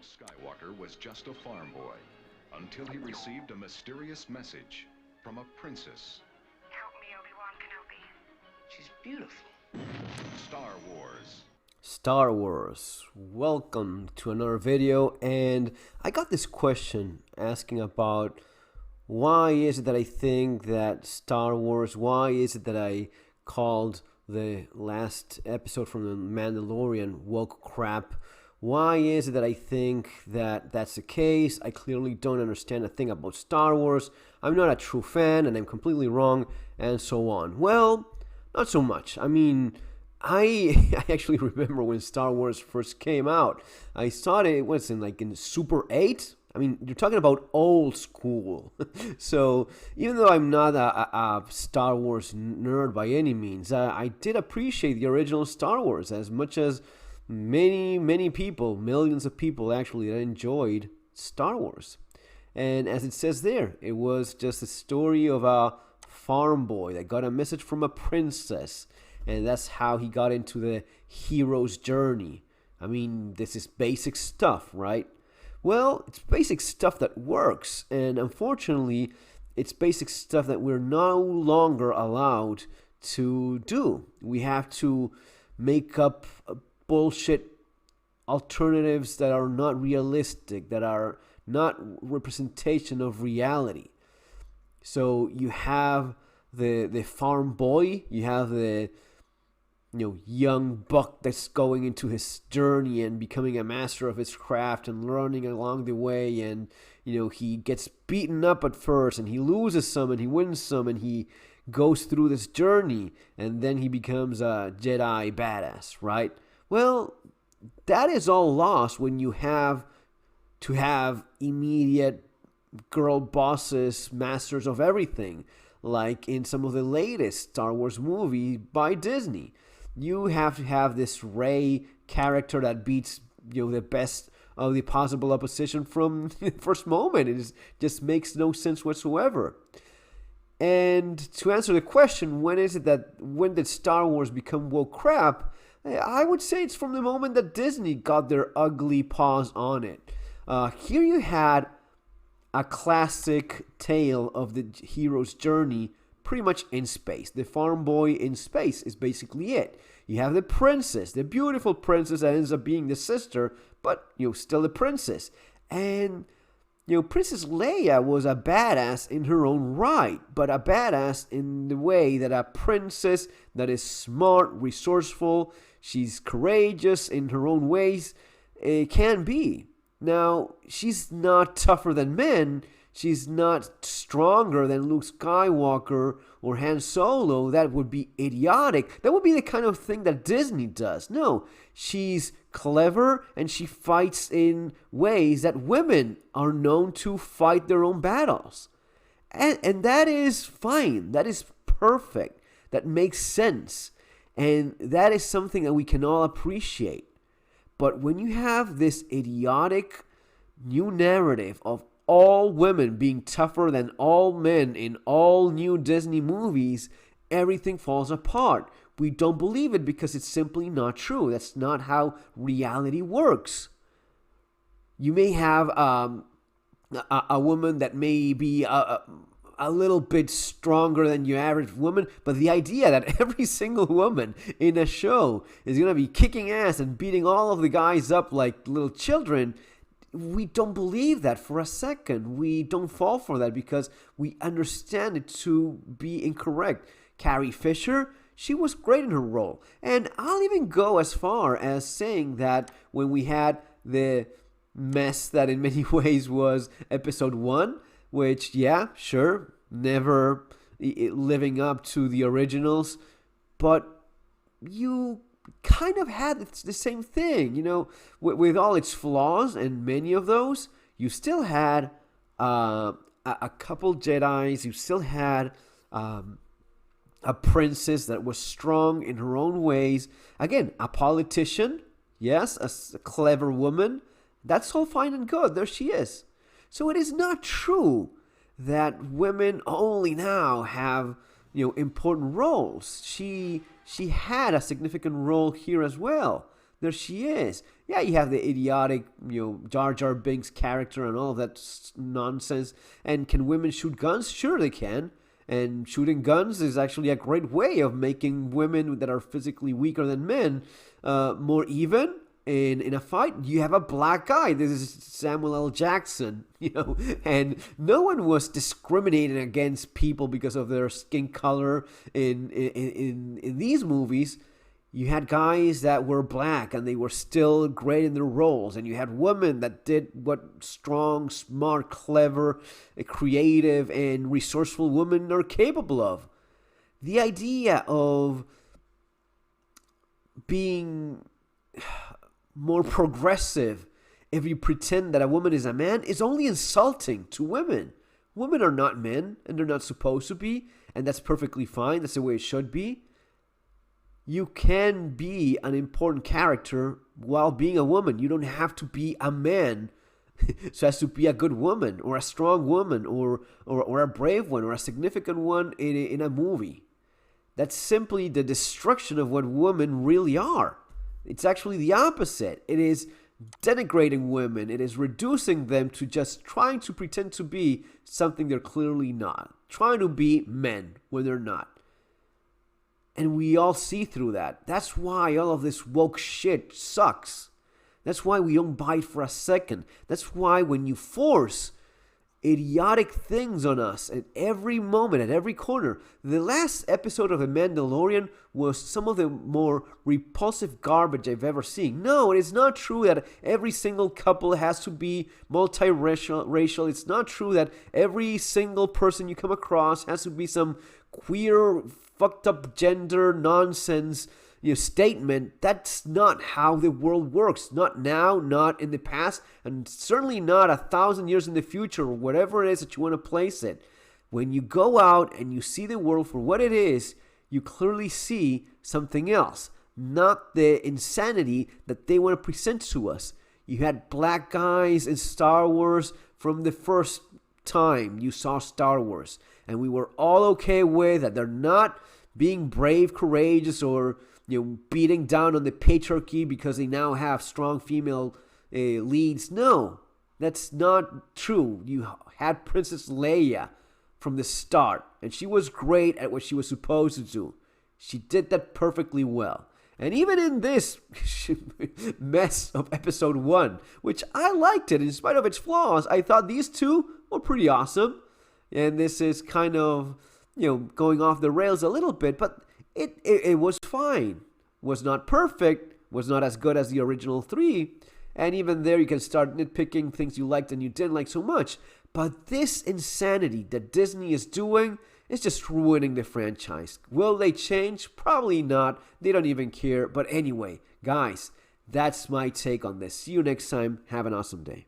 Skywalker was just a farm boy until he received a mysterious message from a princess. Help me, Obi-Wan Kenobi. She's beautiful. Star Wars. Star Wars. Welcome to another video, and I got this question asking about why is it that I think that Star Wars, why is it that I called the last episode from The Mandalorian woke crap? Why is it that I think that that's the case? I clearly don't understand a thing about Star Wars. I'm not a true fan and I'm completely wrong, and so on. Well, not so much. I mean, I actually remember when Star Wars first came out. I saw it, in Super 8? I mean, you're talking about old school. So even though I'm not a Star Wars nerd by any means, I did appreciate the original Star Wars as much as many people, millions of people actually, that enjoyed Star Wars. And as it says there, it was just a story of a farm boy that got a message from a princess, and that's how he got into the hero's journey. I mean, this is basic stuff, right? Well, it's basic stuff that works, and unfortunately, it's basic stuff that we're no longer allowed to do. We have to make up bullshit alternatives that are not realistic, that are not representation of reality. So you have the farm boy, you have the young buck that's going into his journey and becoming a master of his craft and learning along the way, and he gets beaten up at first and he loses some and he wins some and he goes through this journey and then he becomes a Jedi badass, right? Well, that is all lost when you have to have immediate girl bosses, masters of everything, like in some of the latest Star Wars movies by Disney. You have to have this Rey character that beats the best of the possible opposition from the first moment. It just makes no sense whatsoever. And to answer the question, when did Star Wars become woke crap? I would say it's from the moment that Disney got their ugly paws on it. Here you had a classic tale of the hero's journey pretty much in space. The farm boy in space is basically it. You have the princess, the beautiful princess that ends up being the sister, but still a princess. And Princess Leia was a badass in her own right, but a badass in the way that a princess that is smart, resourceful, she's courageous in her own ways, can be. Now, she's not tougher than men. She's not stronger than Luke Skywalker or Han Solo. That would be idiotic. That would be the kind of thing that Disney does. No, she's clever and she fights in ways that women are known to fight their own battles. And that is fine. That is perfect. That makes sense. And that is something that we can all appreciate. But when you have this idiotic new narrative of all women being tougher than all men in all new Disney movies, everything falls apart. We don't believe it because it's simply not true. That's not how reality works. You may have a woman that may be a little bit stronger than your average woman, but the idea that every single woman in a show is going to be kicking ass and beating all of the guys up like little children, we don't believe that for a second. We don't fall for that because we understand it to be incorrect. Carrie Fisher, she was great in her role. And I'll even go as far as saying that when we had the mess that in many ways was episode 1, which, yeah, sure, never living up to the originals, but you kind of had the same thing, with all its flaws, and many of those, you still had a couple Jedis, you still had a princess that was strong in her own ways. Again, a politician, yes, a clever woman, that's all fine and good, there she is. So it is not true that women only now have important roles. She had a significant role here as well. there she is. Yeah, you have the idiotic, Jar Jar Binks character and all of that nonsense. And can women shoot guns? Sure they can. And shooting guns is actually a great way of making women that are physically weaker than men more even in a fight. You have a black guy. This is Samuel L. Jackson, and no one was discriminating against people because of their skin color in these movies. You had guys that were black and they were still great in their roles. And you had women that did what strong, smart, clever, creative, and resourceful women are capable of. The idea of being more progressive if you pretend that a woman is a man is only insulting to women. Women are not men and they're not supposed to be. And that's perfectly fine. That's the way it should be. You can be an important character while being a woman. You don't have to be a man so as to be a good woman or a strong woman or a brave one or a significant one in a movie. That's simply the destruction of what women really are. It's actually the opposite. It is denigrating women. It is reducing them to just trying to pretend to be something they're clearly not. Trying to be men when they're not. And we all see through that. That's why all of this woke shit sucks. That's why we don't buy it for a second. That's why when you force idiotic things on us at every moment, at every corner. The last episode of The Mandalorian was some of the more repulsive garbage I've ever seen. No, it is not true that every single couple has to be multiracial. It's not true that every single person you come across has to be some queer, fucked up gender nonsense statement. That's not how the world works. Not now, not in the past, and certainly not 1,000 years in the future, or whatever it is that you want to place it. When you go out and you see the world for what it is, you clearly see something else, not the insanity that they want to present to us. You had black guys in Star Wars from the first time you saw Star Wars, and we were all okay with that. They're not being brave, courageous, or beating down on the patriarchy because they now have strong female leads. No, that's not true. You had Princess Leia from the start, and she was great at what she was supposed to do. She did that perfectly well. And even in this mess of episode 1, which I liked it in spite of its flaws, I thought these two were pretty awesome. And this is kind of, going off the rails a little bit, but it was fine. Was not perfect, was not as good as the original 3. And even there you can start nitpicking things you liked and you didn't like so much. But this insanity that Disney is doing is just ruining the franchise. Will they change? Probably not. They don't even care. But anyway, guys, that's my take on this. See you next time. Have an awesome day.